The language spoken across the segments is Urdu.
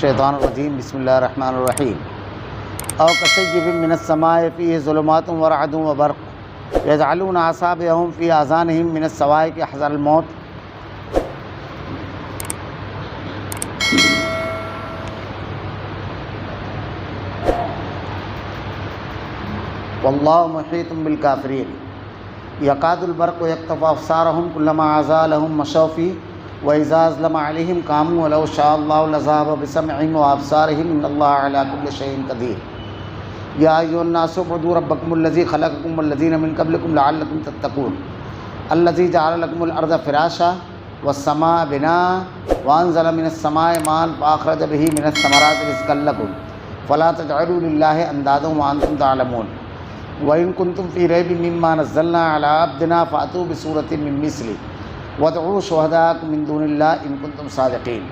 الشیطان الرجیم بسم اللہ الرحمن الرحیم او کصیب من السماء فیہ ظلمات ورعد وبرق یجعلون اصابعهم فی آذانهم من الصواعق حذر الموت واللہ محیط بالکافرین یکاد البرق یقطف ابصارهم کلما ازالهم مشوا فیہ وَإِذَا أَظْلَمَ عَلَيْهِمْ قَامُوا وَلَوْ شَاءَ اللَّهُ لَذَهَبَ بِسَمْعِهِمْ وَأَبْصَارِهِمْ إِنَّ اللَّهَ عَلَى كُلِّ شَيْءٍ قَدِيرٌ يَا أَيُّهَا النَّاسُ اعْبُدُوا رَبَّكُمُ الَّذِي خَلَقَكُمْ وَالَّذِينَ مِن قَبْلِكُمْ لَعَلَّكُمْ تَتَّقُونَ الَّذِي جَعَلَ لَكُمُ الْأَرْضَ فِرَاشًا وَالسَّمَاءَ بِنَاءً وَأَنزَلَ مِنَ السَّمَاءِ مَاءً فَأَخْرَجَ بِهِ مِنَ الثَّمَرَاتِ رِزْقًا لَكُمْ فَلَا تَجْعَلُوا لِلَّهِ أَندَادًا وَأَنتُمْ تَعْلَمُونَ وَإِن كُنتُمْ فِي رَيْبٍ مِّمَّا نَزَّلْنَا عَلَىٰ عَبْدِنَا فَأْتُوا بِسُورَةٍ مِّن مِّثْلِهِ وَادْعُوا شُهَدَاءَكُم مِّن دُونِ اللَّهِ إِن كُنتُمْ صَادِقِينَ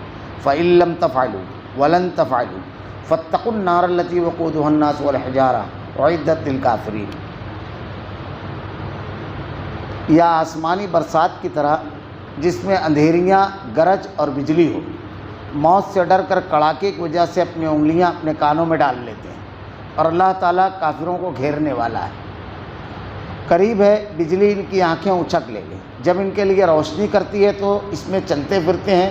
فَإِن لَّمْ تَفْعَلُوا وَلَن تَفْعَلُوا فَاتَّقُوا النَّارَ الَّتِي وَقُودُهَا النَّاسُ وَالْحِجَارَةُ أُعِدَّتْ لِلْكَافِرِينَ۔ یا آسمانی برسات کی طرح جس میں اندھیریاں، گرج اور بجلی ہو، موت سے ڈر کر کڑاکے کی وجہ سے اپنی انگلیاں اپنے کانوں میں ڈال لیتے ہیں، اور اللہ تعالیٰ کافروں کو گھیرنے والا ہے۔ قریب ہے بجلی ان کی آنکھیں اچک لے گی، جب ان کے لیے روشنی کرتی ہے تو اس میں چلتے پھرتے ہیں،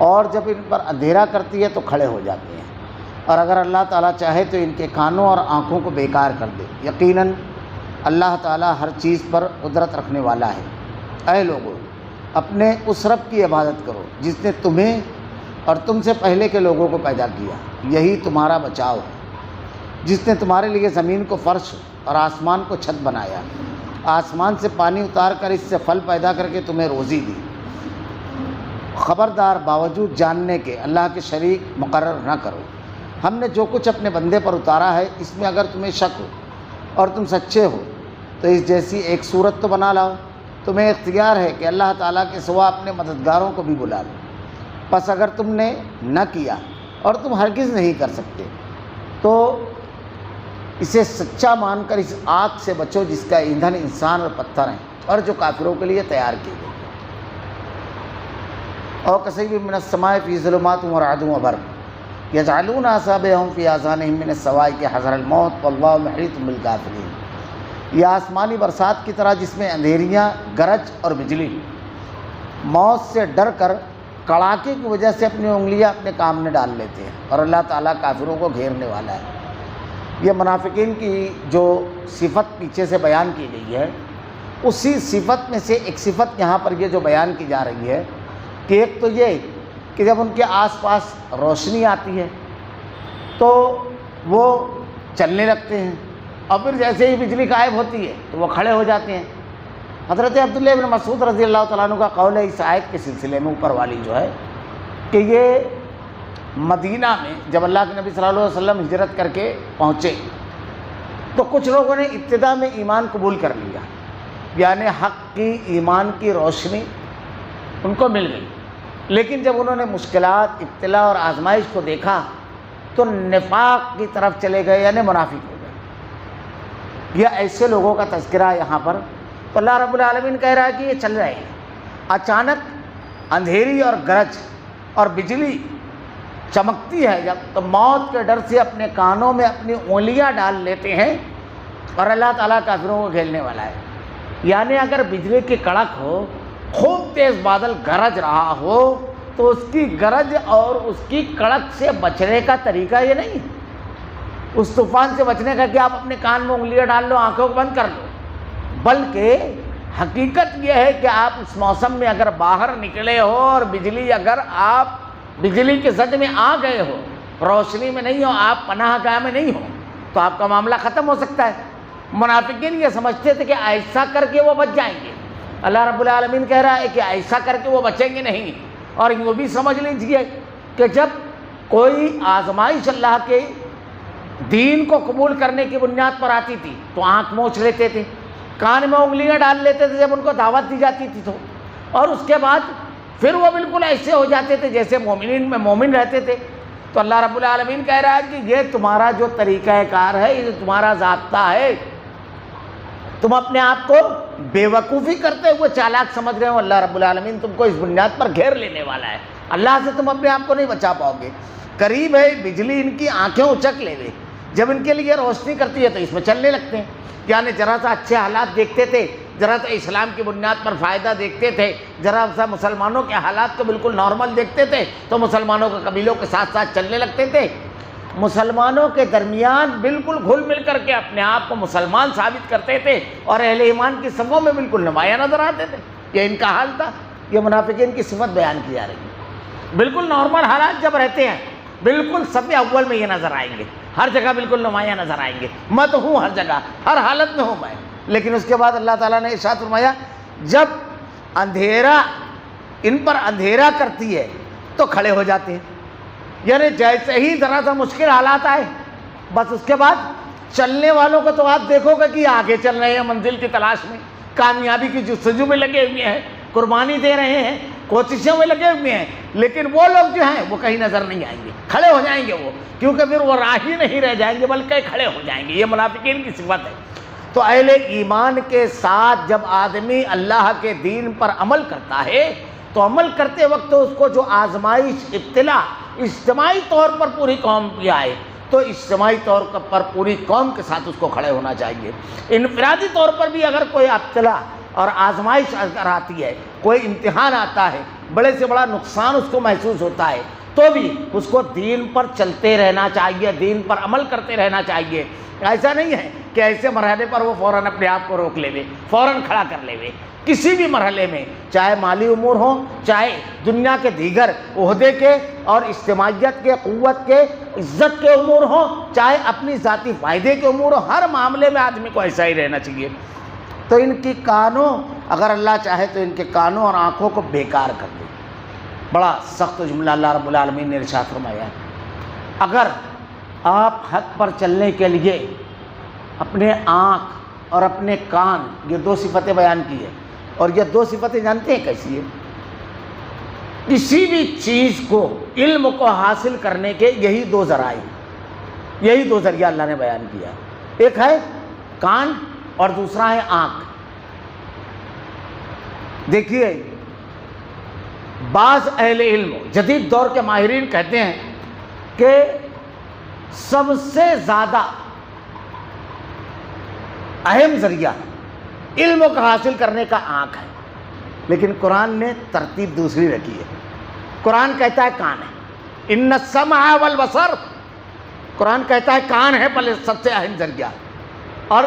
اور جب ان پر اندھیرا کرتی ہے تو کھڑے ہو جاتے ہیں، اور اگر اللہ تعالیٰ چاہے تو ان کے کانوں اور آنکھوں کو بیکار کر دے۔ یقیناً اللہ تعالیٰ ہر چیز پر قدرت رکھنے والا ہے۔ اے لوگو، اپنے اس رب کی عبادت کرو جس نے تمہیں اور تم سے پہلے کے لوگوں کو پیدا کیا، یہی تمہارا بچاؤ ہے، جس نے تمہارے لیے زمین کو فرش اور آسمان کو چھت بنایا، آسمان سے پانی اتار کر اس سے پھل پیدا کر کے تمہیں روزی دی۔ خبردار، باوجود جاننے کے اللہ کے شریک مقرر نہ کرو۔ ہم نے جو کچھ اپنے بندے پر اتارا ہے اس میں اگر تمہیں شک ہو اور تم سچے ہو تو اس جیسی ایک صورت تو بنا لاؤ۔ تمہیں اختیار ہے کہ اللہ تعالیٰ کے سوا اپنے مددگاروں کو بھی بلا لو۔ پس اگر تم نے نہ کیا اور تم ہرگز نہیں کر سکتے تو اسے سچا مان کر اس آگ سے بچو جس کا ایندھن انسان اور پتھر ہیں، اور جو کافروں کے لیے تیار کی گئی۔ او کصیب من السماء فی ظلمات ورعد وبرق یجعلون اصابعهم فی آذانهم من الصواعق حذر الموت واللہ محیط بالکافرین۔ یہ آسمانی برسات کی طرح جس میں اندھیریاں، گرج اور بجلی موت سے ڈر کر کڑاکے کی وجہ سے اپنی انگلیاں اپنے کام میں ڈال لیتے ہیں، اور اللہ تعالیٰ کافروں کو گھیرنے والا ہے۔ یہ منافقین کی جو صفت پیچھے سے بیان کی گئی ہے، اسی صفت میں سے ایک صفت یہاں پر یہ جو بیان کی جا رہی ہے کہ ایک تو یہ کہ جب ان کے آس پاس روشنی آتی ہے تو وہ چلنے لگتے ہیں، اور پھر جیسے ہی بجلی غائب ہوتی ہے تو وہ کھڑے ہو جاتے ہیں۔ حضرت عبداللہ بن مسعود رضی اللہ تعالیٰ عنہ کا قول ہے اس آیت کے سلسلے میں، اوپر والی جو ہے، کہ یہ مدینہ میں جب اللہ کے نبی صلی اللہ علیہ وسلم ہجرت کر کے پہنچے تو کچھ لوگوں نے ابتدا میں ایمان قبول کر لیا، یعنی حق کی، ایمان کی روشنی ان کو مل گئی، لیکن جب انہوں نے مشکلات، ابتلا اور آزمائش کو دیکھا تو نفاق کی طرف چلے گئے، یعنی منافق ہو گئے۔ یہ ایسے لوگوں کا تذکرہ یہاں پر تو اللہ رب العالمین کہہ رہا ہے کہ یہ چل رہے ہیں۔ اچانک اندھیری اور گرج اور بجلی چمکتی ہے جب، تو موت کے ڈر سے اپنے کانوں میں اپنی انگلیاں ڈال لیتے ہیں، اور اللہ تعالیٰ کافروں کو گھیرنے والا ہے۔ یعنی اگر بجلی کی کڑک ہو، خوب تیز بادل گرج رہا ہو، تو اس کی گرج اور اس کی کڑک سے بچنے کا طریقہ یہ نہیں ہے، اس طوفان سے بچنے کا کہ آپ اپنے کان میں انگلیاں ڈال لو، آنکھوں کو بند کر لو، بلکہ حقیقت یہ ہے کہ آپ اس موسم میں اگر باہر نکلے ہو اور بجلی، اگر آپ بجلی کے زد میں آ گئے ہو، روشنی میں نہیں ہو، آپ پناہ گاہ میں نہیں ہو، تو آپ کا معاملہ ختم ہو سکتا ہے۔ منافقین یہ سمجھتے تھے کہ ایسا کر کے وہ بچ جائیں گے، اللہ رب العالمین کہہ رہا ہے کہ ایسا کر کے وہ بچیں گے نہیں۔ اور یہ بھی سمجھ لیجیے کہ جب کوئی آزمائش اللہ کے دین کو قبول کرنے کی بنیاد پر آتی تھی تو آنکھ موچ لیتے تھے، کان میں انگلیاں ڈال لیتے تھے جب ان کو دعوت دی جاتی تھی تو، اور اس کے بعد پھر وہ بالکل ایسے ہو جاتے تھے جیسے مومنین میں مومن رہتے تھے۔ تو اللہ رب العالمین کہہ رہا ہے کہ یہ تمہارا جو طریقہ کار ہے، یہ تمہارا ضابطہ ہے، تم اپنے آپ کو بے وقوفی کرتے ہوئے چالاک سمجھ رہے ہو، اللہ رب العالمین تم کو اس بنیاد پر گھیر لینے والا ہے، اللہ سے تم اپنے آپ کو نہیں بچا پاؤ گے۔ قریب ہے بجلی ان کی آنکھیں اچک لے گئے، جب ان کے لیے روشنی کرتی ہے تو اس میں چلنے لگتے ہیں. یعنی ذرا سا اچھے حالات دیکھتے تھے، ذرا سا اسلام کی بنیاد پر فائدہ دیکھتے تھے، ذرا سا مسلمانوں کے حالات کو بالکل نارمل دیکھتے تھے تو مسلمانوں کے قبیلوں کے ساتھ ساتھ چلنے لگتے تھے. مسلمانوں کے درمیان بالکل گھل مل کر کے اپنے آپ کو مسلمان ثابت کرتے تھے اور اہل ایمان کی صفوں میں بالکل نمایاں نظر آتے تھے. یہ ان کا حال تھا. یہ منافقین کی صفت بیان کی جا رہی ہے. بالکل نارمل حالات جب رہتے ہیں بالکل صف اول میں یہ نظر آئیں گے، ہر جگہ بالکل نمایاں نظر آئیں گے، میں تو ہوں ہر جگہ، ہر حالت میں ہوں میں. لیکن اس کے بعد اللہ تعالیٰ نے ارشاد فرمایا جب اندھیرا ان پر اندھیرا کرتی ہے تو کھڑے ہو جاتے ہیں. یعنی جیسے ہی ذرا سا مشکل حالات آئے بس اس کے بعد چلنے والوں کو تو آپ دیکھو گے کہ آگے چل رہے ہیں منزل کی تلاش میں، کامیابی کی جستجو میں لگے ہوئے ہیں، قربانی دے رہے ہیں، کوششوں میں لگے ہوئے ہیں. لیکن وہ لوگ جو ہیں وہ کہیں نظر نہیں آئیں گے، کھڑے ہو جائیں گے وہ، کیونکہ پھر وہ راہی نہیں رہ جائیں گے بلکہ کھڑے ہو جائیں گے. یہ منافقین کی صفت ہے. تو اہل ایمان کے ساتھ جب آدمی اللہ کے دین پر عمل کرتا ہے تو عمل کرتے وقت اس کو جو آزمائش ابتلا اجتماعی طور پر پوری قوم کی آئے تو اجتماعی طور پر پوری قوم کے ساتھ اس کو کھڑے ہونا چاہیے. انفرادی طور پر بھی اگر کوئی ابتلا اور آزمائش اگر آتی ہے، کوئی امتحان آتا ہے، بڑے سے بڑا نقصان اس کو محسوس ہوتا ہے تو بھی اس کو دین پر چلتے رہنا چاہیے، دین پر عمل کرتے رہنا چاہیے. ایسا نہیں ہے کہ ایسے مرحلے پر وہ فوراً اپنے آپ کو روک لے، فوراً کھڑا کر لے. کسی بھی مرحلے میں چاہے مالی امور ہوں، چاہے دنیا کے دیگر عہدے کے اور اجتماعیت کے، قوت کے، عزت کے امور ہوں، چاہے اپنی ذاتی فائدے کے امور ہوں، ہر معاملے میں آدمی کو ایسا ہی رہنا چاہیے. تو ان کی کانوں، اگر اللہ چاہے تو ان کے کانوں اور آنکھوں کو بیکار کر دے. بڑا سخت جملہ اللہ رب العالمین نے ارشاد فرمایا ہے. اگر آپ حق پر چلنے کے لیے اپنے آنکھ اور اپنے کان، یہ دو صفتیں بیان کی ہیں، اور یہ دو صفتیں جانتے ہیں کیسی ہے؟ کسی بھی چیز کو، علم کو حاصل کرنے کے یہی دو ذرائع، یہی دو ذریعہ اللہ نے بیان کیا. ایک ہے کان اور دوسرا ہے آنکھ. دیکھیے بعض اہل علم، جدید دور کے ماہرین کہتے ہیں کہ سب سے زیادہ اہم ذریعہ علم کو حاصل کرنے کا آنکھ ہے، لیکن قرآن نے ترتیب دوسری رکھی ہے. قرآن کہتا ہے کان ہے، ان السمع والبصر. قرآن کہتا ہے کان ہے پہلے سب سے اہم ذریعہ، اور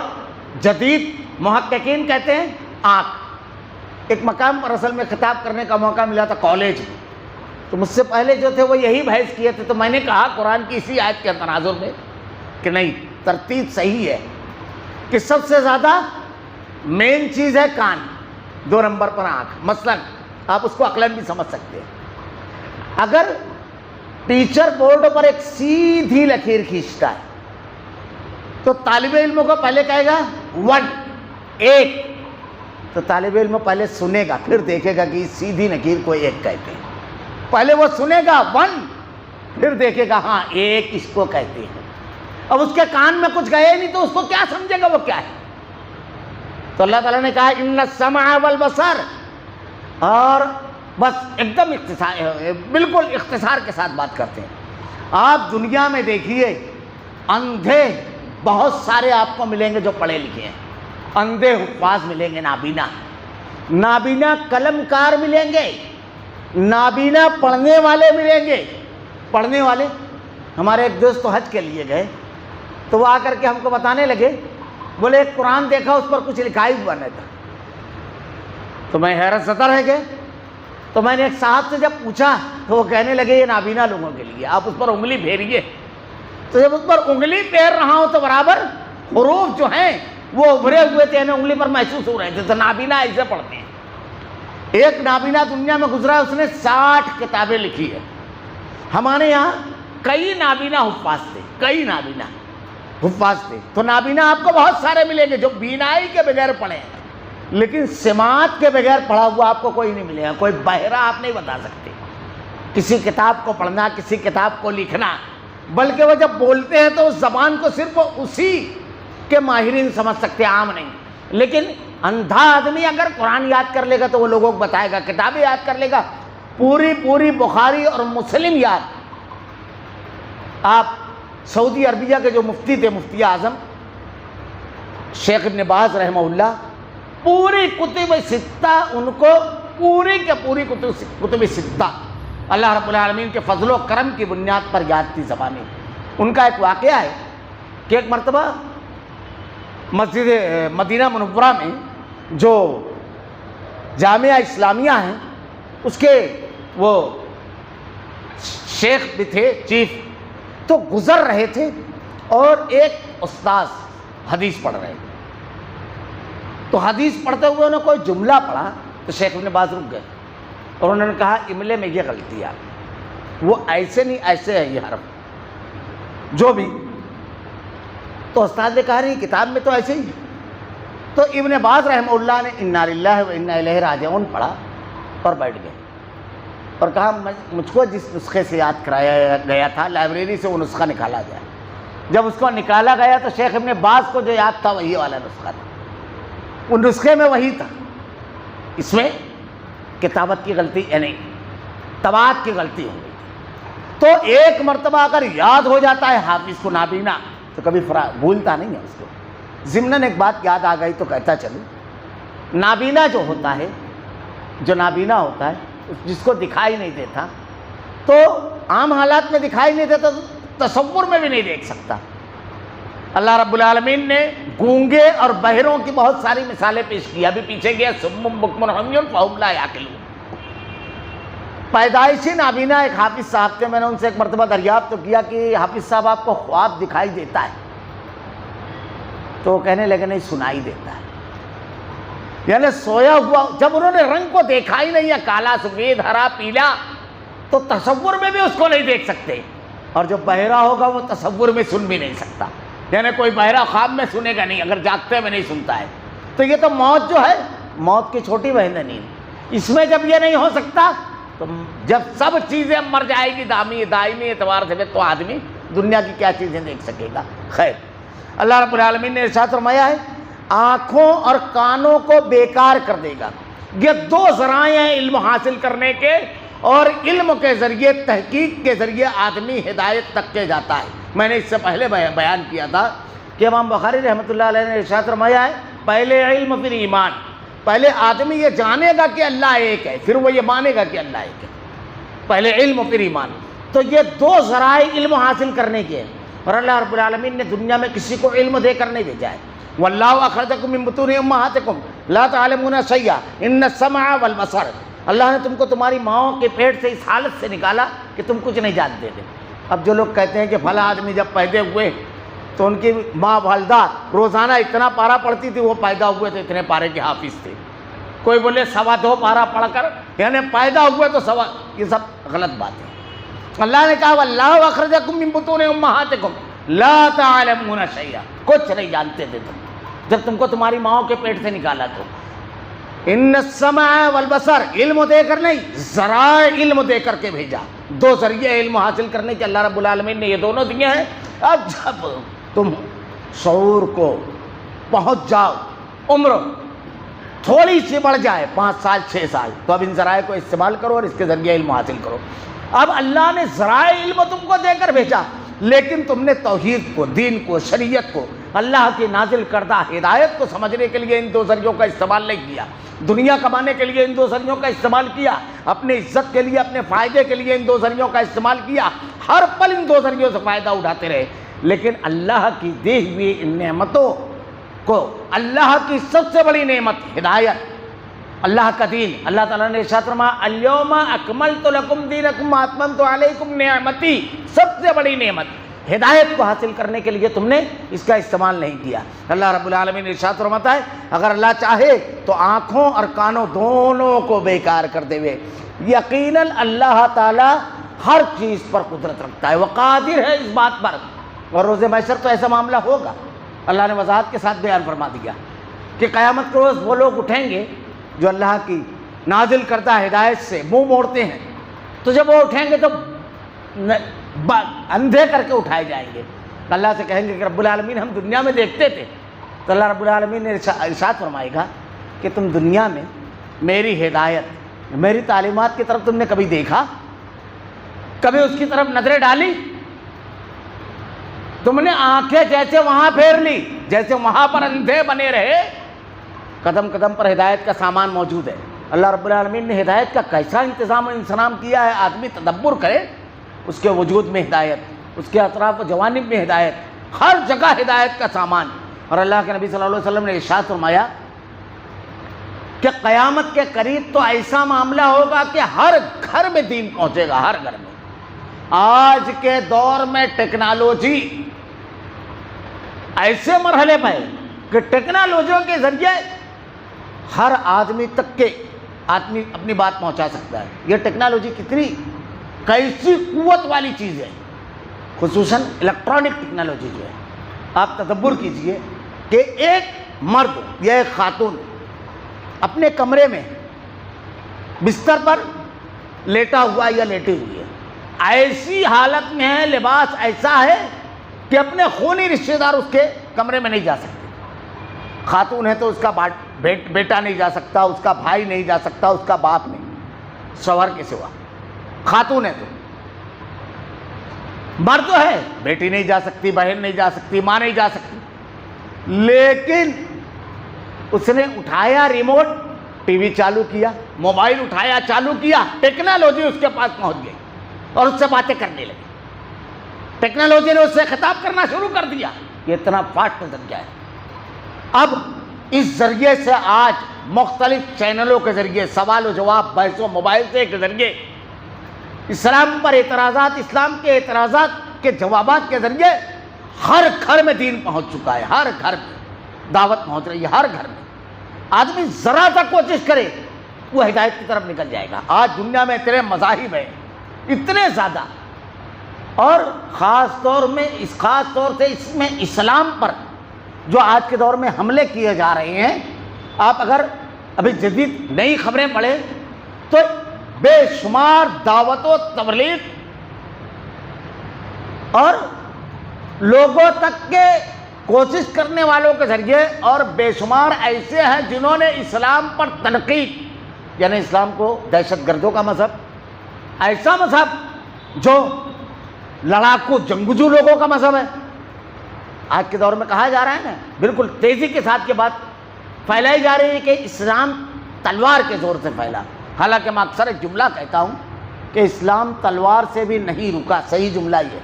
جدید محققین کہتے ہیں آنکھ. ایک مقام پر اصل میں خطاب کرنے کا موقع ملا تھا کالج میں، تو مجھ سے پہلے جو تھے وہ یہی بحث کیے تھے. تو میں نے کہا قرآن کی اسی آیت کے تناظر میں کہ نہیں، ترتیب صحیح ہے کہ سب سے زیادہ مین چیز ہے کان، 2 نمبر پر آنکھ. مثلا آپ اس کو عقلاً بھی سمجھ سکتے ہیں. اگر ٹیچر بورڈ پر ایک سیدھی لکیر کھینچتا ہے تو طالب علموں کو پہلے کہے گا 1، 1. تو طالب علم پہلے سنے گا، پھر دیکھے گا کہ سیدھی لکیر کو 1 کہتے ہیں. پہلے وہ سنے گا 1، پھر دیکھے گا ہاں 1 اس کو کہتے ہیں. اب اس کے کان میں کچھ گئے نہیں تو اس کو کیا سمجھے گا وہ کیا ہے؟ تو اللہ تعالیٰ نے کہا ان السمع والبصر. اور بس ایک دم بالکل اختصار کے ساتھ بات کرتے ہیں. آپ دنیا میں دیکھیے اندھے بہت سارے آپ کو ملیں گے جو پڑھے لکھے ہیں. اندھے حفاظ ملیں گے، نابینا قلم کار ملیں گے، نابینا پڑھنے والے ملیں گے. پڑھنے والے، ہمارے ایک دوست تو حج کے لیے گئے تو وہ آ کر کے ہم کو بتانے لگے، بولے ایک قرآن دیکھا اس پر کچھ لکھا ہی ہوا نہیں تھا. تو میں حیرت زدہ رہ گئے. تو میں نے ایک صاحب سے جب پوچھا تو وہ کہنے لگے یہ نابینا لوگوں کے لیے، آپ اس پر انگلی پھیریے. تو جب اس پر انگلی پھیر رہا ہوں تو برابر حروف جو ہیں وہ ابھرے ہوئے تھے، یعنی انگلی پر محسوس ہو رہے تھے. تو نابینا ایسے پڑھتے ہیں. ایک نابینا دنیا میں گزرا ہے، اس نے 60 کتابیں لکھی ہے. ہمارے یہاں کئی نابینا حفاظ تھے، کئی نابینا حفاظ تھے. تو نابینا آپ کو بہت سارے ملیں گے جو بینائی کے بغیر پڑھے ہیں، لیکن سماعت کے بغیر پڑھا ہوا آپ کو کوئی نہیں ملے گا. کوئی بہرا آپ نہیں بتا سکتے کسی کتاب کو پڑھنا، کسی کتاب کو لکھنا. بلکہ وہ جب بولتے ہیں تو اس زبان کو صرف اسی کے ماہرین سمجھ سکتے، عام نہیں. لیکن اندھا آدمی اگر قرآن یاد کر لے گا تو وہ لوگوں کو بتائے گا، کتابیں یاد کر لے گا، پوری بخاری اور مسلم یاد آپ سعودی عربیہ کے جو مفتی تھے، مفتی اعظم شیخ ابن باز رحمہ اللہ، پوری کتب ستہ ان کو پوری کے پوری کتب ستہ اللہ رب العالمین کے فضل و کرم کی بنیاد پر یاد تھی زبانیں۔ ان کا ایک واقعہ ہے کہ ایک مرتبہ مسجد مدینہ منورہ میں جو جامعہ اسلامیہ ہیں اس کے وہ شیخ بھی تھے، چیف، تو گزر رہے تھے اور ایک استاذ حدیث پڑھ رہے، تو حدیث پڑھتے ہوئے انہوں نے کوئی جملہ پڑھا تو شیخ ابن باز رک گئے اور انہوں نے کہا املے میں یہ غلطی ہے، وہ ایسے نہیں ایسے ہے یہ حرف جو بھی، تو استاد نے کہا نہیں کتاب میں تو ایسے ہی ہے، تو ابن باز رحمہ اللہ نے انا للہ و انا الیہ راجعون پڑھا اور بیٹھ گئے اور کہا مجھ کو جس نسخے سے یاد کرایا گیا تھا لائبریری سے وہ نسخہ نکالا گیا، جب اس کو نکالا گیا تو شیخ ابن باز کو جو یاد تھا وہی والا نسخہ تھا، وہ نسخے میں وہی تھا، اس میں کتابت کی غلطی یعنی طباعت کی غلطی ہو گئی۔ تو ایک مرتبہ اگر یاد ہو جاتا ہے حافظ کو نابینا تو کبھی بھولتا نہیں ہے اس کو۔ ضمناً ایک بات یاد آ گئی تو کہتا چلوں، نابینا جو ہوتا ہے، جو نابینا ہوتا ہے جس کو دکھائی نہیں دیتا، تو عام حالات میں دکھائی نہیں دیتا تو تصور میں بھی نہیں دیکھ سکتا۔ اللہ رب العالمین نے گونگے اور بہروں کی بہت ساری مثالیں پیش کی، ابھی پیچھے گیا صم بکم عمی فہم لا یعقلون۔ پیدائشی نابینا ایک حافظ صاحب تھے، میں نے ان سے ایک مرتبہ دریافت تو کیا کہ حافظ صاحب آپ کو خواب دکھائی دیتا ہے؟ تو وہ کہنے لگے نہیں سنائی دیتا ہے، یعنی سویا ہوا جب انہوں نے رنگ کو دیکھا ہی نہیں ہے، کالا سفید ہرا پیلا، تو تصور میں بھی اس کو نہیں دیکھ سکتے، اور جو بہرا ہوگا وہ تصور میں سن بھی نہیں سکتا، یعنی کوئی بہرا خواب میں سنے گا نہیں، اگر جاگتے میں نہیں سنتا ہے۔ تو یہ تو موت جو ہے، موت کی چھوٹی بہن ہے نیند، اس میں جب یہ نہیں ہو سکتا تو جب سب چیزیں مر جائے گی دائمی اعتبار سے تو آدمی دنیا کی کیا چیزیں دیکھ سکے گا۔ خیر، اللہ رب العالمین نے ارشاد فرمایا ہے آنکھوں اور کانوں کو بیکار کر دے گا۔ یہ دو ذرائع ہیں علم حاصل کرنے کے، اور علم کے ذریعے تحقیق کے ذریعے آدمی ہدایت تک کے جاتا ہے۔ میں نے اس سے پہلے بیان کیا تھا کہ امام بخاری رحمۃ اللہ علیہ نے ارشاد فرمایا ہے پہلے علم پھر ایمان، پہلے آدمی یہ جانے گا کہ اللہ ایک ہے، پھر وہ یہ مانے گا کہ اللہ ایک ہے، پہلے علم پھر ایمان۔ تو یہ دو ذرائع علم حاصل کرنے کے ہیں، اور اللہ رب العالمین نے دنیا میں کسی کو علم دے کر نہیں بھیجا ہے۔ واللہ اخرجکم من بطون امہاتکم لا تعلمون شیئا ان السمع والبصر، اللہ نے تم کو تمہاری ماؤں کے پیٹ سے اس حالت سے نکالا کہ تم کچھ نہیں جانتے تھے۔ اب جو لوگ کہتے ہیں کہ فلاں آدمی جب پیدا ہوئے تو ان کی ماں والدہ روزانہ اتنا پارا پڑھتی تھی، وہ پیدا ہوئے تو اتنے پارے کے حافظ تھے، کوئی بولے 2.25 پارا پڑھ کر یعنی پیدا ہوئے تو یہ سب غلط بات ہے۔ اللہ نے کہا واللہ اخرجکم من بطون امہاتکم لا تعلمون شیئا، کچھ نہیں جانتے تھے تم جب تم کو تمہاری ماؤں کے پیٹ سے نکالا تو۔ ان السمع والبصر، علم دے کر نہیں، ذرائع علم دے کر کے بھیجا، دو ذریعے علم حاصل کرنے کے اللہ رب العالمین نے یہ دونوں دیے ہیں۔ اب جب تم شعور کو پہنچ جاؤ، عمر تھوڑی سی بڑھ جائے 5 سال 6 سال، تو اب ان ذرائع کو استعمال کرو اور اس کے ذریعے علم حاصل کرو۔ اب اللہ نے ذرائع علم تم کو دے کر بھیجا، لیکن تم نے توحید کو، دین کو، شریعت کو، اللہ کی نازل کردہ ہدایت کو سمجھنے کے لیے ان دو ذریعوں کا استعمال نہیں کیا، دنیا کمانے کے لیے ان دو ذریعوں کا استعمال کیا، اپنی عزت کے لیے، اپنے فائدے کے لیے ان دو ذریعوں کا استعمال کیا، ہر پل ان دو ذریعوں سے فائدہ اٹھاتے رہے، لیکن اللہ کی دی ہوئی ان نعمتوں کو، اللہ کی سب سے بڑی نعمت ہدایت، اللہ کا دین، اللہ تعالیٰ نے ارشاد فرمایا الیوم اکملت لکم دینکم واتممت علیکم نعمتی، سب سے بڑی نعمت ہدایت کو حاصل کرنے کے لیے تم نے اس کا استعمال نہیں کیا۔ اللہ رب العالمین ارشاد فرماتا ہے اگر اللہ چاہے تو آنکھوں اور کانوں دونوں کو بیکار کر دے ہوئے، یقیناً اللہ تعالیٰ ہر چیز پر قدرت رکھتا ہے، وہ قادر ہے اس بات پر، اور روز محشر تو ایسا معاملہ ہوگا۔ اللہ نے وضاحت کے ساتھ بیان فرما دیا کہ قیامت کے روز وہ لوگ اٹھیں گے جو اللہ کی نازل کردہ ہدایت سے منہ موڑتے ہیں، تو جب وہ اٹھیں گے تو اندھے کر کے اٹھائے جائیں گے، اللہ سے کہیں گے کہ رب العالمین ہم دنیا میں دیکھتے تھے، تو اللہ رب العالمین نے ارشاد فرمائے گا کہ تم دنیا میں میری ہدایت، میری تعلیمات کی طرف تم نے کبھی دیکھا، کبھی اس کی طرف نظریں ڈالی؟ تم نے آنکھیں جیسے وہاں پھیر لی، جیسے وہاں پر اندھے بنے رہے، قدم قدم پر ہدایت کا سامان موجود ہے۔ اللہ رب العالمین نے ہدایت کا کیسا انتظام و انسلام کیا ہے، آدمی تدبر کرے، اس کے وجود میں ہدایت، اس کے اطراف و جوانب میں ہدایت، ہر جگہ ہدایت کا سامان۔ اور اللہ کے نبی صلی اللہ علیہ وسلم نے ارشاد فرمایا کہ قیامت کے قریب تو ایسا معاملہ ہوگا کہ ہر گھر میں دین پہنچے گا، ہر گھر میں۔ آج کے دور میں ٹیکنالوجی ایسے مرحلے پہ ہے کہ ٹیکنالوجیوں کے ذریعے ہر آدمی تک کے آدمی اپنی بات پہنچا سکتا ہے۔ یہ ٹیکنالوجی کتنی کیسی قوت والی چیز ہے، خصوصاً الیکٹرانک ٹیکنالوجی جو ہے۔ آپ تدبر کیجئے کہ ایک مرد یا ایک خاتون اپنے کمرے میں بستر پر لیٹا ہوا یا لیٹی ہوئی ہے، ایسی حالت میں ہے، لباس ایسا ہے کہ اپنے خونی رشتہ دار اس کے کمرے میں نہیں جا سکتے۔ خاتون ہے تو اس کا بیٹا نہیں جا سکتا، اس کا بھائی نہیں جا سکتا، اس کا باپ نہیں، شوہر کے سوا۔ خاتون ہے تو مرد تو ہے، بیٹی نہیں جا سکتی، بہن نہیں جا سکتی، ماں نہیں جا سکتی، لیکن اس نے اٹھایا ریموٹ، ٹی وی چالو کیا، موبائل اٹھایا چالو کیا، ٹیکنالوجی اس کے پاس پہنچ گئی اور اس سے باتیں کرنے لگی۔ ٹیکنالوجی نے اس سے خطاب کرنا شروع کر دیا۔ یہ اتنا فاسٹ ذریعہ ہے۔ اب اس ذریعے سے آج مختلف چینلوں کے ذریعے سوال و جواب، بحث و مباحثے کے ذریعے اسلام پر اعتراضات، اسلام کے اعتراضات کے جوابات کے ذریعے ہر گھر میں دین پہنچ چکا ہے، ہر گھر میں دعوت پہنچ رہی ہے، ہر گھر میں۔ آدمی ذرا سا کوشش کرے وہ ہدایت کی طرف نکل جائے گا۔ آج دنیا میں اتنے مذاہب ہیں، اتنے زیادہ، اور خاص طور سے اس میں اسلام پر جو آج کے دور میں حملے کیے جا رہے ہیں، آپ اگر ابھی جدید نئی خبریں پڑھیں تو بے شمار دعوت و تبلیغ اور لوگوں تک کے کوشش کرنے والوں کے ذریعے، اور بے شمار ایسے ہیں جنہوں نے اسلام پر تنقید، یعنی اسلام کو دہشت گردوں کا مذہب، ایسا مذہب جو لڑاکو جنگجو لوگوں کا مذہب ہے۔ آج کے دور میں کہا جا رہا ہے نا، بالکل تیزی کے ساتھ یہ بات پھیلائی جا رہی ہے کہ اسلام تلوار کے زور سے پھیلا۔ حالانکہ میں اکثر ایک جملہ کہتا ہوں کہ اسلام تلوار سے بھی نہیں رکا، صحیح جملہ یہ ہے۔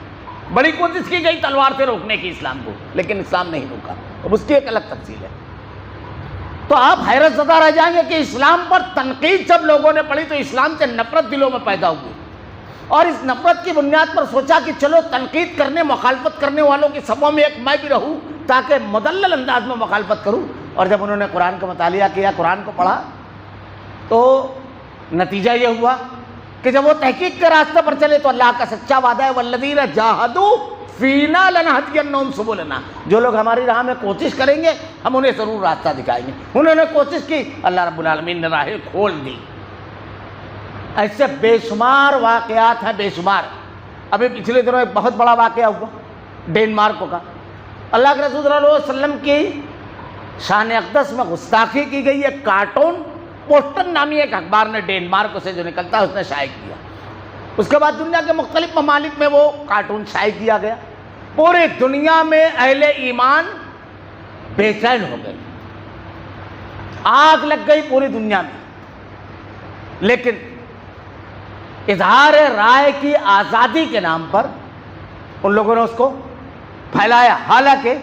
بڑی کوشش کی گئی تلوار سے روکنے کی اسلام کو، لیکن اسلام نہیں روکا، اب اس کی ایک الگ تفصیل ہے۔ تو آپ حیرت زدہ رہ جائیں گے کہ اسلام پر تنقید جب لوگوں نے پڑھی تو اسلام سے نفرت دلوں میں پیدا ہوئی، اور اس نفرت کی بنیاد پر سوچا کہ چلو تنقید کرنے، مخالفت کرنے والوں کی صفوں میں ایک میں بھی رہوں تاکہ مدلل انداز میں مخالفت کروں۔ اور جب انہوں نے قرآن کا مطالعہ کیا، قرآن کو پڑھا، تو نتیجہ یہ ہوا کہ جب وہ تحقیق کے راستے پر چلے تو اللہ کا سچا وعدہ ہے والذین جاہدوا فینا لنہدینہم سبلنا، جو لوگ ہماری راہ میں کوشش کریں گے ہم انہیں ضرور راستہ دکھائیں گے۔ انہوں نے کوشش کی، اللہ رب العالمین نے راہیں کھول دی۔ ایسے بے شمار واقعات ہیں، بے شمار۔ ابھی پچھلے دنوں ایک بہت بڑا واقعہ ہوا ڈینمارک کا۔ اللہ کے رسول صلی اللہ علیہ وسلم کی شان اقدس میں گستاخی کی گئی۔ ایک کارٹون پوسٹن نامی ایک اخبار نے ڈینمارک سے جو نکلتا ہے اس نے شائع کیا۔ اس کے بعد دنیا کے مختلف ممالک میں وہ کارٹون شائع کیا گیا۔ پوری دنیا میں اہل ایمان بے چین ہو گئے، آگ لگ گئی پوری دنیا میں۔ لیکن اظہار رائے کی آزادی کے نام پر ان لوگوں نے اس کو پھیلایا۔ حالانکہ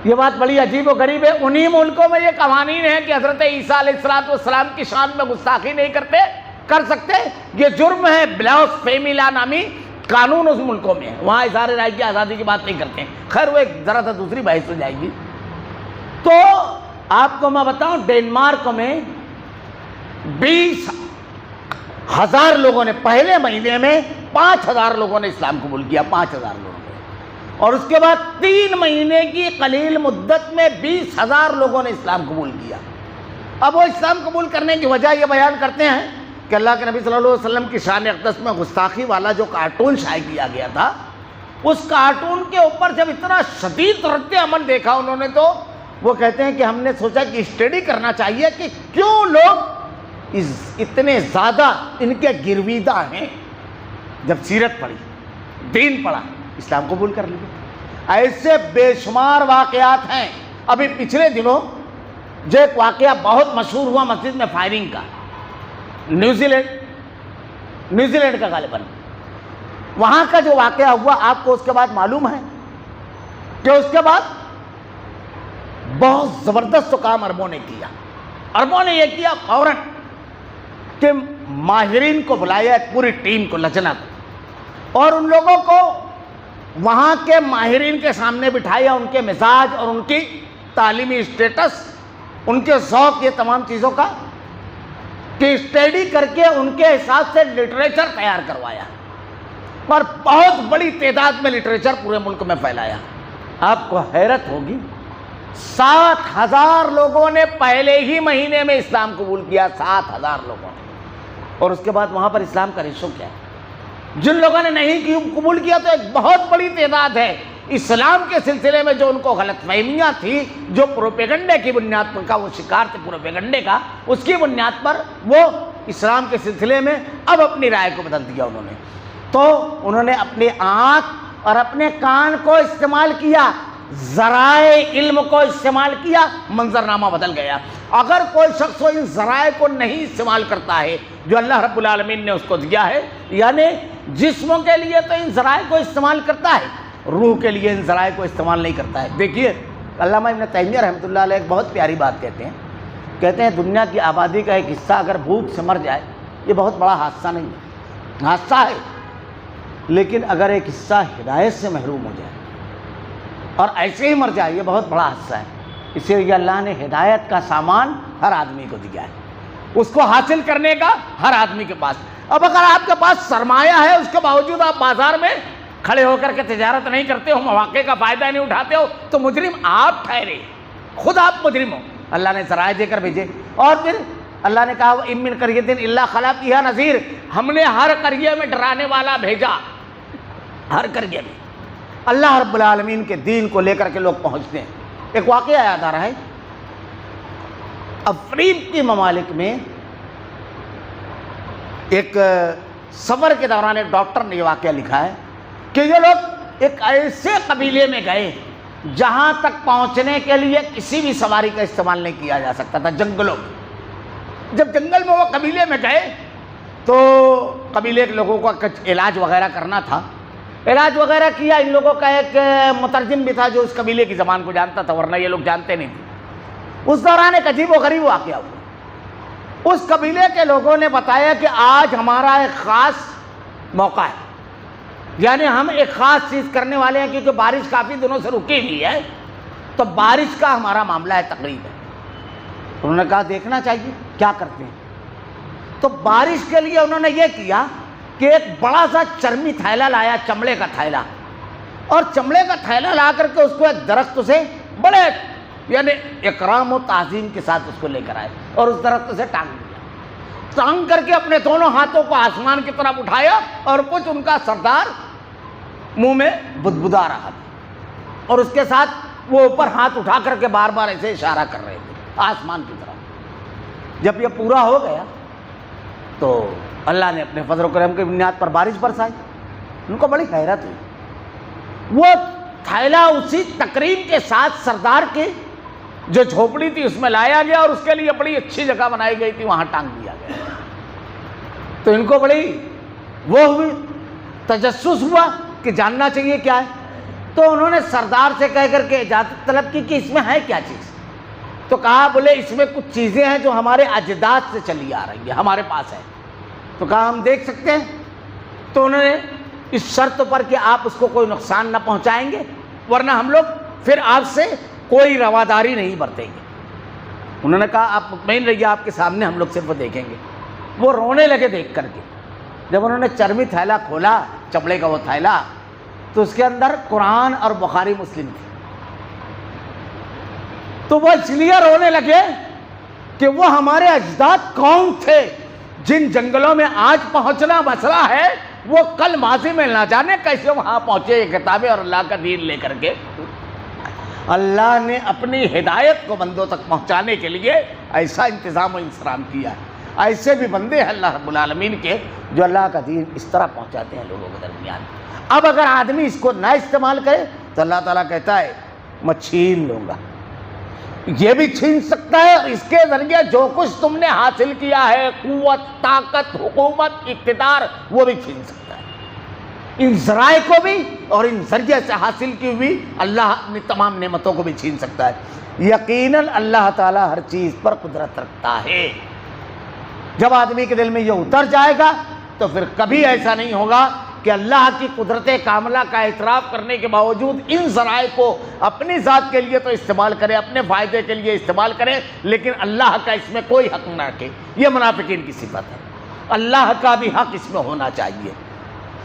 یہ بات بڑی عجیب و غریب ہے، انہی ملکوں میں یہ قوانین ہے کہ حضرت عیسیٰ علیہ السلام کی شان میں گستاخی نہیں کر سکتے، یہ جرم ہے۔ بلاسفیمی نامی قانون اس ملکوں میں ہے، وہاں اظہار رائے کی آزادی کی بات نہیں کرتے ہیں۔ خیر وہ ایک ذرا سا دوسری بحث ہو جائے گی۔ تو آپ کو میں بتاؤں، ڈینمارک میں 20,000 لوگوں نے پہلے مہینے میں 5,000 لوگوں نے اسلام قبول کیا، 5,000 لوگوں نے، اور اس کے بعد 3 مہینے کی قلیل مدت میں 20,000 لوگوں نے اسلام قبول کیا۔ اب وہ اسلام قبول کرنے کی وجہ یہ بیان کرتے ہیں کہ اللہ کے نبی صلی اللہ علیہ وسلم کی شان اقدس میں گستاخی والا جو کارٹون شائع کیا گیا تھا، اس کارٹون کے اوپر جب اتنا شدید رد عمل دیکھا انہوں نے، تو وہ کہتے ہیں کہ ہم نے سوچا کہ اسٹڈی کرنا چاہیے کہ کیوں لوگ اتنے زیادہ ان کے گرویدہ ہیں۔ جب سیرت پڑھی، دین پڑھا، اسلام قبول کر لیے۔ ایسے بے شمار واقعات ہیں۔ ابھی پچھلے دنوں جو ایک واقعہ بہت مشہور ہوا مسجد میں فائرنگ کا، نیوزی لینڈ کا غالباً، وہاں کا جو واقعہ ہوا آپ کو اس کے بعد معلوم ہے کہ اس کے بعد بہت زبردست کام عربوں نے کیا۔ عربوں نے یہ کیا فوراً کہ ماہرین کو بلایا، ایک پوری ٹیم کو، لجنہ کو، اور ان لوگوں کو وہاں کے ماہرین کے سامنے بٹھایا، ان کے مزاج اور ان کی تعلیمی اسٹیٹس، ان کے ذوق، یہ تمام چیزوں کا کہ اسٹڈی کر کے ان کے حساب سے لٹریچر تیار کروایا، اور بہت بڑی تعداد میں لٹریچر پورے ملک میں پھیلایا۔ آپ کو حیرت ہوگی 7,000 لوگوں نے پہلے ہی مہینے میں اسلام قبول کیا، 7,000 لوگوں نے۔ اور اس کے بعد وہاں پر اسلام کا ریشو کیا ہے؟ جن لوگوں نے نہیں قبول کیا تو ایک بہت بڑی تعداد ہے۔ اسلام کے سلسلے میں جو ان کو غلط فہمیاں تھی، جو پروپیگنڈے کی بنیاد پر کا وہ شکار تھے، پروپیگنڈے کا، اس کی بنیاد پر وہ اسلام کے سلسلے میں اب اپنی رائے کو بدل دیا انہوں نے۔ تو انہوں نے اپنی آنکھ اور اپنے کان کو استعمال کیا، ذرائع علم کو استعمال کیا، منظرنامہ بدل گیا۔ اگر کوئی شخص ان ذرائع کو نہیں استعمال کرتا ہے جو اللہ رب العالمین نے اس کو دیا ہے، یعنی جسموں کے لیے تو ان ذرائع کو استعمال کرتا ہے، روح کے لیے ان ذرائع کو استعمال نہیں کرتا ہے۔ دیکھیے علامہ ابن تیمیہ رحمۃ اللہ علیہ ایک بہت پیاری بات کہتے ہیں دنیا کی آبادی کا ایک حصہ اگر بھوک سے مر جائے یہ بہت بڑا حادثہ نہیں ہے، حادثہ ہے، لیکن اگر ایک حصہ ہدایت سے محروم ہو جائے اور ایسے ہی مر جائے یہ بہت بڑا حادثہ ہے۔ اسی لیے اللہ نے ہدایت کا سامان ہر آدمی کو دیا ہے، اس کو حاصل کرنے کا ہر آدمی کے پاس۔ اب اگر آپ کے پاس سرمایہ ہے، اس کے باوجود آپ بازار میں کھڑے ہو کر کے تجارت نہیں کرتے ہو، مواقع کا فائدہ نہیں اٹھاتے ہو، تو مجرم آپ ٹھہرے، خود آپ مجرم ہو۔ اللہ نے ذرائع دے کر بھیجے، اور پھر اللہ نے کہا وَإِن مِّن قَرْيَةٍ إِلَّا خَلَا فِيهَا نَذِيرٌ، ہم نے ہر قریے میں ڈرانے والا بھیجا، ہر قریے میں اللہ رب العالمین کے دین کو لے کر کے لوگ پہنچتے ہیں۔ ایک واقعہ یاد آ رہا ہے، افریقی ممالک میں ایک سفر کے دوران ایک ڈاکٹر نے یہ واقعہ لکھا ہے کہ یہ لوگ ایک ایسے قبیلے میں گئے جہاں تک پہنچنے کے لیے کسی بھی سواری کا استعمال نہیں کیا جا سکتا تھا، جنگلوں میں۔ جب جنگل میں وہ قبیلے میں گئے تو قبیلے کے لوگوں کو کچھ علاج وغیرہ کرنا تھا، علاج وغیرہ کیا۔ ان لوگوں کا ایک مترجم بھی تھا جو اس قبیلے کی زبان کو جانتا تھا، ورنہ یہ لوگ جانتے نہیں تھے۔ اس دوران ایک عجیب و غریب واقعہ ہوا۔ اس قبیلے کے لوگوں نے بتایا کہ آج ہمارا ایک خاص موقع ہے، یعنی ہم ایک خاص چیز کرنے والے ہیں، کیونکہ بارش کافی دنوں سے رکی ہوئی ہے، تو بارش کا ہمارا معاملہ ہے، تقریب ہے۔ انہوں نے کہا دیکھنا چاہیے کیا کرتے ہیں۔ تو بارش کے لیے انہوں نے یہ کیا کہ ایک بڑا سا چرمی تھیلا لایا، چمڑے کا تھیلا، اور چمڑے کا تھیلا لا کر کے اس کو ایک درخت سے بڑے یعنی اکرام و تعظیم کے ساتھ اس کو لے کر آئے اور اس درخت سے ٹانگ دیا، ٹانگ کر کے اپنے دونوں ہاتھوں کو آسمان کی طرف اٹھایا، اور کچھ ان کا سردار منہ میں بدبدا رہا تھا، اور اس کے ساتھ وہ اوپر ہاتھ اٹھا کر کے بار بار ایسے اشارہ کر رہے تھے آسمان کی طرف۔ جب یہ پورا ہو گیا تو اللہ نے اپنے فضل و کرم کی بنیاد پر بارش برسائی۔ ان کو بڑی حیرت ہوئی۔ وہ تھیلا اسی تقریب کے ساتھ سردار کی جو جھوپڑی تھی اس میں لایا گیا، اور اس کے لیے بڑی اچھی جگہ بنائی گئی تھی، وہاں ٹانگ دیا گیا۔ تو ان کو بڑی وہ ہوئی، تجسس ہوا کہ جاننا چاہیے کیا ہے۔ تو انہوں نے سردار سے کہہ کر کے اجازت طلب کی کہ اس میں ہے کیا چیز۔ تو کہا بولے اس میں کچھ چیزیں ہیں جو ہمارے اجداد سے چلی آ رہی ہیں، ہمارے پاس ہے۔ تو کہا ہم دیکھ سکتے ہیں۔ تو انہوں نے اس شرط پر کہ آپ اس کو کوئی نقصان نہ پہنچائیں گے، ورنہ ہم لوگ پھر آپ سے کوئی رواداری نہیں برتیں گے۔ انہوں نے کہا آپ مطمئن رہیے، آپ کے سامنے ہم لوگ صرف دیکھیں گے۔ وہ رونے لگے دیکھ کر کے۔ جب انہوں نے چرمی تھیلا کھولا، چمڑے کا وہ تھیلا، تو اس کے اندر قرآن اور بخاری مسلم تھی۔ تو وہ اس لیے رونے لگے کہ وہ ہمارے اجداد کون تھے جن جنگلوں میں آج پہنچنا مسئلہ ہے، وہ کل ماضی میں نہ جانے کیسے وہاں پہنچے یہ کتابیں اور اللہ کا دین لے کر کے۔ اللہ نے اپنی ہدایت کو بندوں تک پہنچانے کے لیے ایسا انتظام و انصرام کیا ہے۔ ایسے بھی بندے ہیں اللہ رب العالمین کے جو اللہ کا دین اس طرح پہنچاتے ہیں لوگوں کے درمیان۔ اب اگر آدمی اس کو نہ استعمال کرے تو اللہ تعالیٰ کہتا ہے میں چھین لوں گا۔ یہ بھی چھین سکتا ہے، اور اس کے ذریعے جو کچھ تم نے حاصل کیا ہے، قوت، طاقت، حکومت، اقتدار، وہ بھی چھین سکتا ہے۔ ان ذرائع کو بھی اور ان ذریعے سے حاصل کی ہوئی اللہ اپنی تمام نعمتوں کو بھی چھین سکتا ہے۔ یقیناً اللہ تعالیٰ ہر چیز پر قدرت رکھتا ہے۔ جب آدمی کے دل میں یہ اتر جائے گا تو پھر کبھی ایسا نہیں ہوگا کہ اللہ کی قدرت کاملہ کا اعتراف کرنے کے باوجود ان ذرائع کو اپنی ذات کے لیے تو استعمال کرے، اپنے فائدے کے لیے استعمال کرے، لیکن اللہ کا اس میں کوئی حق نہ رکھے۔ یہ منافقین کی صفت ہے۔ اللہ کا بھی حق اس میں ہونا چاہیے۔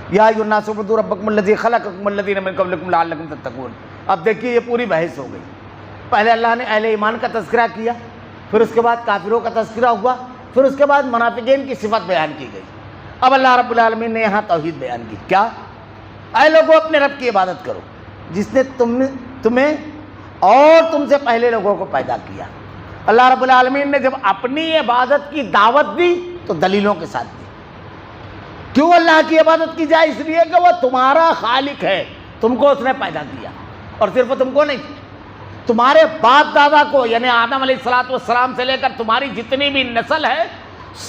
یا ایھا الناس اعبدوا ربکم الذی خلقکم والذین من قبلکم لعلکم تتقون۔ اب دیکھیے یہ پوری بحث ہو گئی۔ پہلے اللہ نے اہل ایمان کا تذکرہ کیا، پھر اس کے بعد کافروں کا تذکرہ ہوا، پھر اس کے بعد منافقین کی صفت بیان کی گئی۔ اب اللہ رب العالمین نے یہاں توحید بیان کی۔ کیا؟ اے لوگوں اپنے رب کی عبادت کرو جس نے تمہیں اور تم سے پہلے لوگوں کو پیدا کیا۔ اللہ رب العالمین نے جب اپنی عبادت کی دعوت دی تو دلیلوں کے ساتھ دی۔ کیوں اللہ کی عبادت کی جائے؟ اس لیے کہ وہ تمہارا خالق ہے، تم کو اس نے پیدا کیا، اور صرف تم کو نہیں، تمہارے باپ دادا کو، یعنی آدم علیہ السلام سے لے کر تمہاری جتنی بھی نسل ہے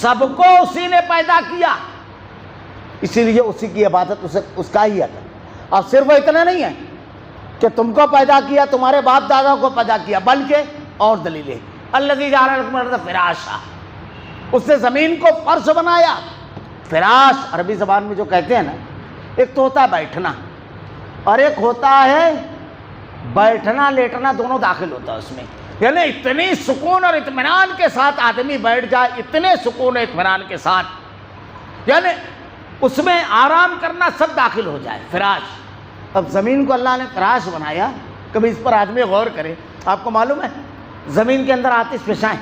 سب کو اسی نے پیدا کیا، اسی لیے اسی کی عبادت اس کا ہی ہے۔ اب صرف اتنا نہیں ہے کہ تم کو پیدا کیا، تمہارے باپ دادا کو پیدا کیا، بلکہ اور دلیلیں۔ الذی جعل لکم الارض فراشا، اس نے زمین کو فرش بنایا۔ فراش عربی زبان میں جو کہتے ہیں نا، ایک تو ہوتا ہے بیٹھنا اور ایک ہوتا ہے بیٹھنا لیٹنا، دونوں داخل ہوتا ہے اس میں، یعنی اتنی سکون اور اطمینان کے ساتھ آدمی بیٹھ جائے، اتنے سکون اور اطمینان کے ساتھ، یعنی اس میں آرام کرنا سب داخل ہو جائے، فراش۔ اب زمین کو اللہ نے فراش بنایا، کبھی اس پر آدمی غور کرے۔ آپ کو معلوم ہے زمین کے اندر آتش فشائیں،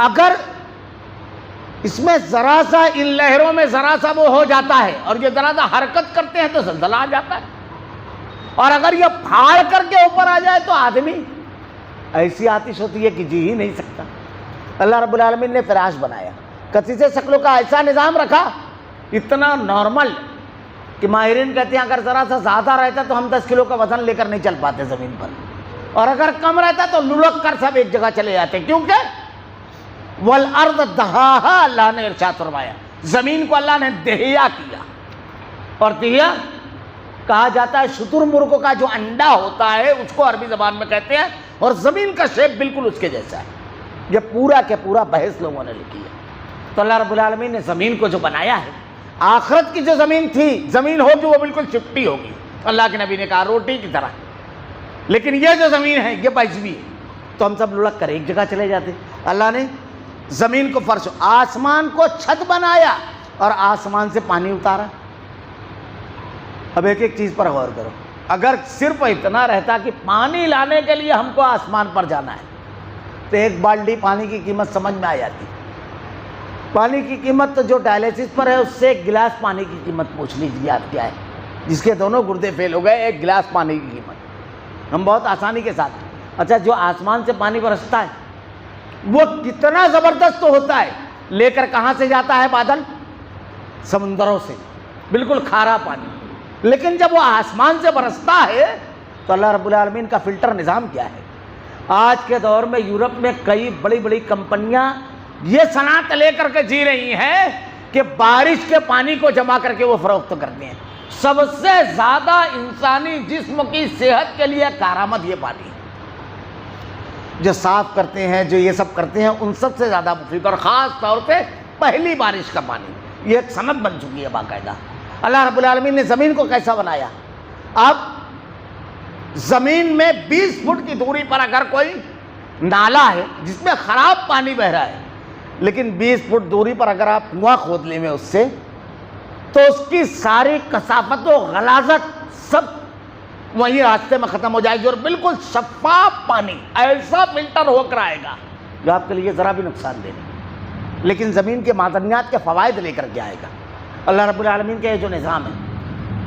اگر اس میں ذرا سا، ان لہروں میں ذرا سا وہ ہو جاتا ہے اور یہ ذرا سا حرکت کرتے ہیں تو زلزلہ آ جاتا ہے، اور اگر یہ پھاڑ کر کے اوپر آ جائے تو آدمی ایسی آتش ہوتی ہے کہ جی ہی نہیں سکتا۔ اللہ رب العالمین نے فراش بنایا، کثیرِ شکلوں کا ایسا نظام رکھا، اتنا نارمل کہ ماہرین کہتے ہیں اگر ذرا سا زیادہ رہتا تو ہم 10 کلو کا وزن لے کر نہیں چل پاتے زمین پر، اور اگر کم رہتا تو لڑک کر سب ایک جگہ چلے جاتے، کیونکہ والارض دہاہا، اللہ نے ارشاد فرمایا زمین کو اللہ نے دہیا کیا، اور دہیا کہا جاتا ہے شتر مرغ کا جو انڈا ہوتا ہے اس کو عربی زبان میں کہتے ہیں، اور زمین کا شیپ بالکل اس کے جیسا ہے۔ یہ پورا کے پورا بحث لوگوں نے لکھی ہے۔ تو اللہ رب العالمین نے زمین کو جو بنایا ہے، آخرت کی جو زمین تھی، زمین ہوگی وہ بالکل چپٹی ہوگی، اللہ کے نبی نے کہا روٹی کی طرح، لیکن یہ جو زمین ہے یہ بیضوی ہے، تو ہم سب لڑک کر ایک جگہ چلے جاتے۔ اللہ نے زمین کو فرش، آسمان کو چھت بنایا اور آسمان سے پانی اتارا۔ اب ایک ایک چیز پر غور کرو، اگر صرف اتنا رہتا کہ پانی لانے کے لیے ہم کو آسمان پر جانا ہے تو ایک بالٹی پانی کی قیمت سمجھ میں آ جاتی۔ پانی کی قیمت تو جو ڈائلیسس پر ہے اس سے ایک گلاس پانی کی قیمت پوچھ لیجیے آپ کیا ہے، جس کے دونوں گردے فیل ہو گئے، ایک گلاس پانی کی قیمت ہم بہت آسانی کے ساتھ۔ اچھا جو آسمان سے پانی برستا ہے وہ کتنا زبردست ہوتا ہے، لے کر کہاں سے جاتا ہے بادل؟ سمندروں سے، بالکل کھارا پانی، لیکن جب وہ آسمان سے برستا ہے تو اللہ رب العالمین کا فلٹر نظام کیا ہے۔ آج کے دور میں یورپ میں کئی بڑی بڑی کمپنیاں یہ صنعت لے کر کے جی رہی ہیں کہ بارش کے پانی کو جمع کر کے وہ فروخت کرتے ہیں۔ سب سے زیادہ انسانی جسم کی صحت کے لیے کارآمد یہ پانی ہے، جو صاف کرتے ہیں، جو یہ سب کرتے ہیں، ان سب سے زیادہ مفید، اور خاص طور پہ پہلی بارش کا پانی، یہ ایک صنعت بن چکی ہے باقاعدہ۔ اللہ رب العالمین نے زمین کو کیسا بنایا؟ اب زمین میں 20 فٹ کی دوری پر اگر کوئی نالا ہے جس میں خراب پانی بہ رہا ہے، لیکن 20 فٹ دوری پر اگر آپ کنواں کھود لیں اس سے، تو اس کی ساری کثافت و غلاظت سب وہیں راستے میں ختم ہو جائے گی، اور بالکل شفاف پانی ایسا فلٹر ہو کر آئے گا جو آپ کے لیے ذرا بھی نقصان دہ نہیں، لیکن زمین کے معدنیات کے فوائد لے کر کے آئے گا۔ اللہ رب العالمین کا یہ جو نظام ہے،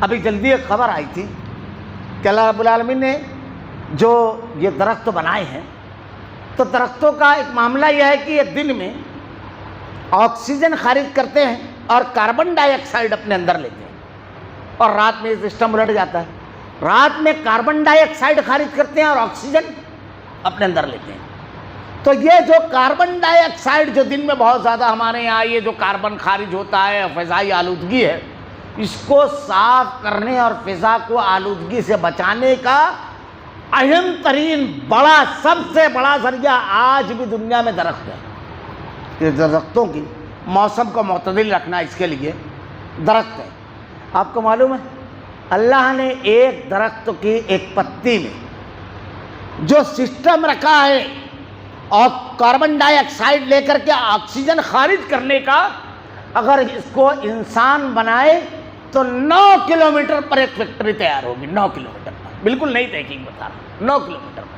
ابھی جلدی ایک خبر آئی تھی کہ اللہ رب العالمین نے جو یہ درخت بنائے ہیں، تو درختوں کا ایک معاملہ یہ ہے کہ یہ دن میں آکسیجن خارج کرتے ہیں اور کاربن ڈائی آکسائڈ اپنے اندر لیتے ہیں، اور رات میں یہ سسٹم الٹ جاتا ہے، رات میں کاربن ڈائی آکسائڈ خارج کرتے ہیں اور آکسیجن اپنے اندر لیتے ہیں۔ تو یہ جو کاربن ڈائی آکسائڈ جو دن میں بہت زیادہ ہمارے یہاں یہ جو کاربن خارج ہوتا ہے، فضائی آلودگی ہے، اس کو صاف کرنے اور فضا کو آلودگی سے بچانے کا اہم ترین بڑا سب سے بڑا ذریعہ آج بھی دنیا میں درخت ہے۔ یہ درختوں کی موسم کو معتدل رکھنا، اس کے لیے درخت ہے۔ آپ کو معلوم ہے اللہ نے ایک درخت کی ایک پتی میں جو سسٹم رکھا ہے اور کاربن ڈائی آکسائڈ لے کر کے آکسیجن خارج کرنے کا، اگر اس کو انسان بنائے تو 9 کلومیٹر پر ایک فیکٹری تیار ہوگی، 9 کلومیٹر پر، بالکل نئی تحقیق بتا رہا ہوں، 9 کلومیٹر پر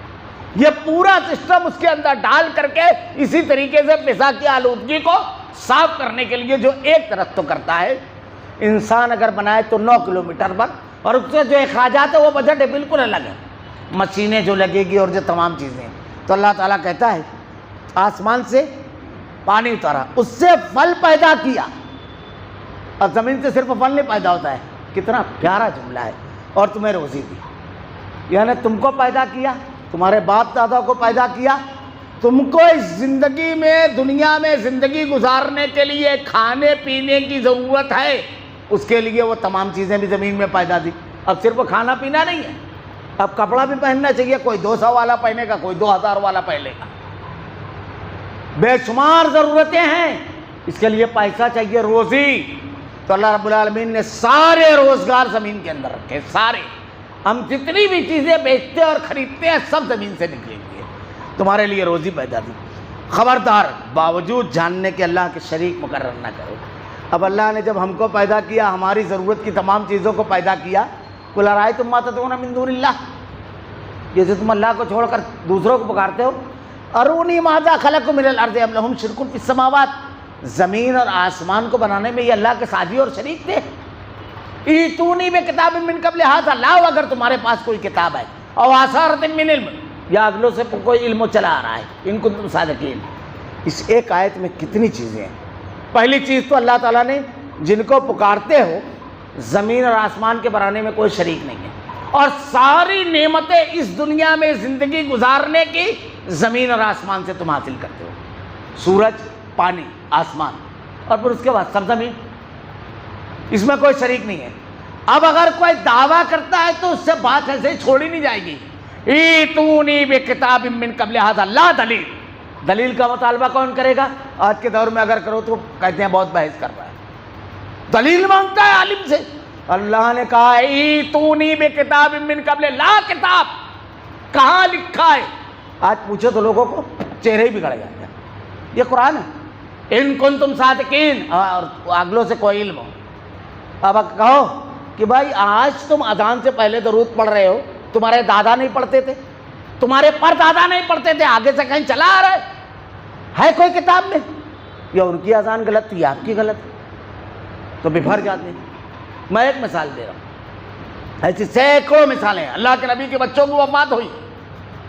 یہ پورا سسٹم اس کے اندر ڈال کر کے اسی طریقے سے فضا کی آلودگی کو صاف کرنے کے لیے جو ایک درخت تو کرتا ہے، انسان اگر بنائے تو 9 کلومیٹر پر، اور اس سے جو اخراجات ہے وہ بجٹ ہے بالکل الگ ہے، مشینیں جو لگے گی اور جو تمام چیزیں۔ تو اللہ تعالیٰ کہتا ہے آسمان سے پانی اتارا، اس سے پھل پیدا کیا، اور زمین سے صرف پھل نہیں پیدا ہوتا ہے، کتنا پیارا جملہ ہے، اور تمہیں روزی دی، یعنی تم کو پیدا کیا، تمہارے باپ دادا کو پیدا کیا، تم کو اس زندگی میں دنیا میں زندگی گزارنے کے لیے کھانے پینے کی ضرورت ہے، اس کے لیے وہ تمام چیزیں بھی زمین میں پیدا دی۔ اب صرف کھانا پینا نہیں ہے، اب کپڑا بھی پہننا چاہیے، کوئی 200 والا پہنے گا، کوئی 2000 والا پہنے گا، بے شمار ضرورتیں ہیں، اس کے لیے پیسہ چاہیے، روزی۔ تو اللہ رب العالمین نے سارے روزگار زمین کے اندر رکھے، سارے، ہم جتنی بھی چیزیں بیچتے اور خریدتے ہیں سب زمین سے نکلی ہوئی ہے، تمہارے لیے روزی پیدا دی۔ خبردار باوجود جاننے کے اللہ کے شریک مقرر نہ کرو۔ اب اللہ نے جب ہم کو پیدا کیا، ہماری ضرورت کی تمام چیزوں کو پیدا کیا، قُلْ أَرَأَيْتُم مَّا تَدْعُونَ مِن دُونِ اللَّهِ، جیسے تم اللہ کو چھوڑ کر دوسروں کو پکارتے ہو، أَرُونِي مَاذَا خَلَقُوا مِنَ الْأَرْضِ أَمْ لَهُمْ شِرْكٌ فِي السَّمَاوَاتِ، زمین اور آسمان کو بنانے میں یہ اللہ کے ساتھی اور شریک تھے۔ ایتونی بکتاب من قبل ھذا، لاؤ اگر تمہارے پاس کوئی کتاب ہے، او آثارۃ من علم، یا اگلوں سے کوئی علم چلا آ رہا ہے، ان کنتم صادقین۔ اس ایک آیت میں کتنی چیزیں ہیں۔ پہلی چیز تو اللہ تعالیٰ نے جن کو پکارتے ہو زمین اور آسمان کے بنانے میں کوئی شریک نہیں ہے، اور ساری نعمتیں اس دنیا میں زندگی گزارنے کی زمین اور آسمان سے تم حاصل کرتے ہو، سورج، پانی، آسمان، اور پھر اس کے بعد سرزمین، اس میں کوئی شریک نہیں ہے۔ اب اگر کوئی دعویٰ کرتا ہے تو اس سے بات ایسے ہی چھوڑی نہیں جائے گی۔ ایتونی بکتاب من قبل ھذا لا دلیل، دلیل کا مطالبہ کون کرے گا؟ آج کے دور میں اگر کرو تو کہتے ہیں بہت بحث کر رہا ہے، دلیل مانگتا ہے عالم سے۔ اللہ نے کہا ایتونی بکتاب من قبل، لا کتاب، کہاں لکھا ہے؟ آج پوچھو تو لوگوں کو چہرے ہی بگڑ جائیں گے۔ یہ قرآن ہے، ان کنتم صادقین، اور اگلوں سے کوئی علم ہو۔ اب کہو کہ بھائی آج تم اذان سے پہلے درود پڑھ رہے ہو، تمہارے دادا نہیں پڑھتے تھے، تمہارے پر دادا نہیں پڑھتے تھے، آگے سے کہیں چلا آ رہا ہے کوئی کتاب میں؟ یا ان کی اذان غلط تھی یا آپ کی غلط تھی؟ تو بفر جاتے ہیں۔ میں ایک مثال دے رہا ہوں، ایسی سینکڑوں مثالیں ہیں۔ اللہ کے نبی کے بچوں کو وفات ہوئی،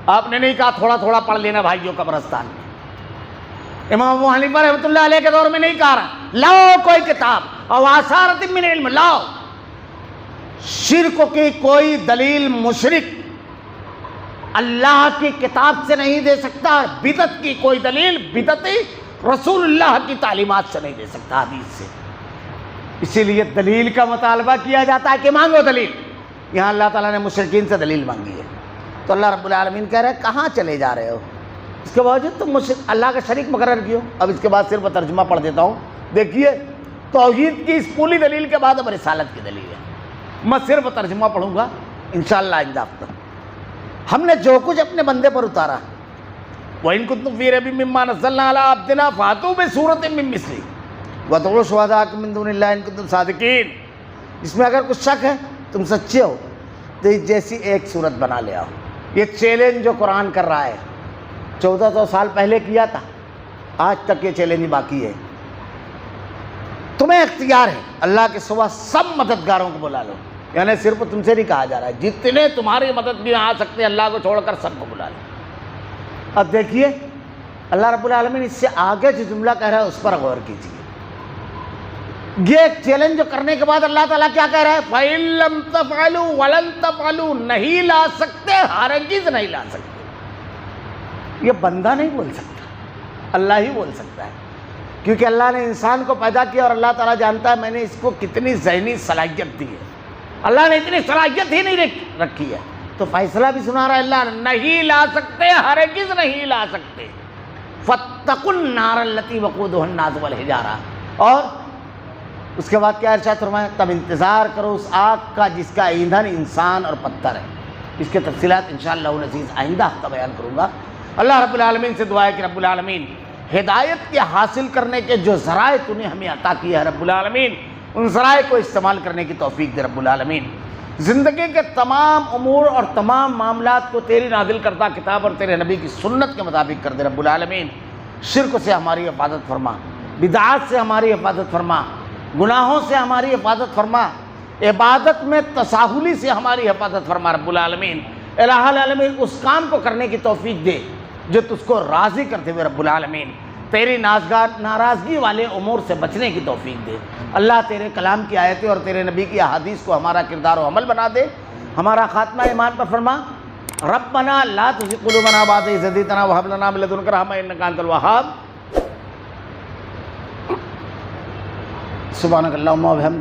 آپ نے نہیں کہا تھوڑا تھوڑا پڑھ لینا بھائیوں قبرستان میں۔ امام ابو حنیفہ رحمۃ اللہ علیہ کے دور میں نہیں کہا رہا لاؤ کوئی کتاب، او آثارۃ من علم، لاؤ۔ شرک کی کوئی دلیل مشرک اللہ کی کتاب سے نہیں دے سکتا، اور بدعت کی کوئی دلیل بدعتی رسول اللہ کی تعلیمات سے نہیں دے سکتا، حدیث سے۔ اسی لیے دلیل کا مطالبہ کیا جاتا ہے کہ مانگو دلیل۔ یہاں اللہ تعالیٰ نے مشرکین سے دلیل مانگی ہے، تو اللہ رب العالمین کہہ رہے ہیں کہاں چلے جا رہے ہو؟ اس کے باوجود تم اللہ کا شریک مقرر کیوں۔ اب اس کے بعد صرف ترجمہ پڑھ دیتا ہوں، دیکھیے توحید کی اس پوری دلیل کے بعد اب رسالت کی دلیل ہے۔ میں صرف ترجمہ پڑھوں گا انشاءاللہ آئندہ ہفتہ۔ ہم نے جو کچھ اپنے بندے پر اتارا، وَإِن كُنتُمْ فِي رَيْبٍ مِّمَّا نَزَّلْنَا عَلَىٰ عَبْدِنَا فَأْتُوا بِسُورَةٍ مِّن مِّثْلِهِ وَادْعُوا شُهَدَاءَكُم مِّن دُونِ اللَّهِ إِن كُنتُمْ صَادِقِينَ۔ اس میں اگر کچھ شک ہے، تم سچے ہو، تو جیسی ایک صورت بنا لے آؤ۔ یہ چیلنج جو قرآن کر رہا ہے 1400 سال پہلے کیا تھا، آج تک یہ چیلنج باقی ہے۔ تمہیں اختیار ہے، اللہ کے سوا سب مددگاروں کو بلا لو، یعنی صرف تم سے نہیں کہا جا رہا ہے، جتنے تمہاری مدد بھی آ سکتے ہیں اللہ کو چھوڑ کر سب کو بلا لو۔ اب دیکھیے اللہ رب العالمین اس سے آگے جو جملہ کہہ رہا ہے اس پر غور کیجیے. یہ ایک چیلنج جو کرنے کے بعد اللہ تعالیٰ کیا کہہ رہا ہے؟ فَإِن لَمْ تَفْعَلُوا وَلَن تَفْعَلُوا، نہیں لا سکتے، ہرگز نہیں لا سکتے. یہ بندہ نہیں بول سکتا، اللہ ہی بول سکتا ہے، کیونکہ اللہ نے انسان کو پیدا کیا اور اللہ تعالیٰ جانتا ہے میں نے اس کو کتنی ذہنی صلاحیت دی ہے. اللہ نے اتنی صلاحیت ہی نہیں رکھی ہے، تو فیصلہ بھی سنا رہا ہے اللہ، نہیں لا سکتے، ہرگز نہیں لا سکتے. فَاتَّقُوا النَّارَ الَّتِي وَقُودُهَا النَّاسُ وَالْحِجَارَةُ، اور اس کے بعد کیا ارشاد فرمایا؟ تب انتظار کرو اس آگ کا جس کا ایندھن انسان اور پتھر ہے. اس کے تفصیلات انشاءاللہ العزیز آئندہ ہفتہ بیان کروں گا. اللہ رب العالمین سے دعا ہے کہ رب العالمین ہدایت کے حاصل کرنے کے جو ذرائع تو نے ہمیں عطا کیا ہے رب العالمین، ان ذرائع کو استعمال کرنے کی توفیق دے رب العالمین. زندگی کے تمام امور اور تمام معاملات کو تیری نازل کردہ کتاب اور تیرے نبی کی سنت کے مطابق کر دے رب العالمین. شرک سے ہماری حفاظت فرما، بدعات سے ہماری حفاظت فرما، گناہوں سے ہماری حفاظت فرما، عبادت میں تساہلی سے ہماری حفاظت فرما رب العالمین. الہ العالمین اس کام کو کرنے کی توفیق دے جو تجھ کو راضی کرتے ہوئے رب العالمین تیری ناراضگی والے امور سے بچنے کی توفیق دے. اللہ تیرے کلام کی آیتیں اور تیرے نبی کی احادیث کو ہمارا کردار و عمل بنا دے. ہمارا خاتمہ ایمان پر فرما. ربنا لا تزغ قلوبنا بعد إذ هديتنا وهب لنا من لدنك رحمة إنك أنت الوهاب. سبحانك اللهم وبحمدك.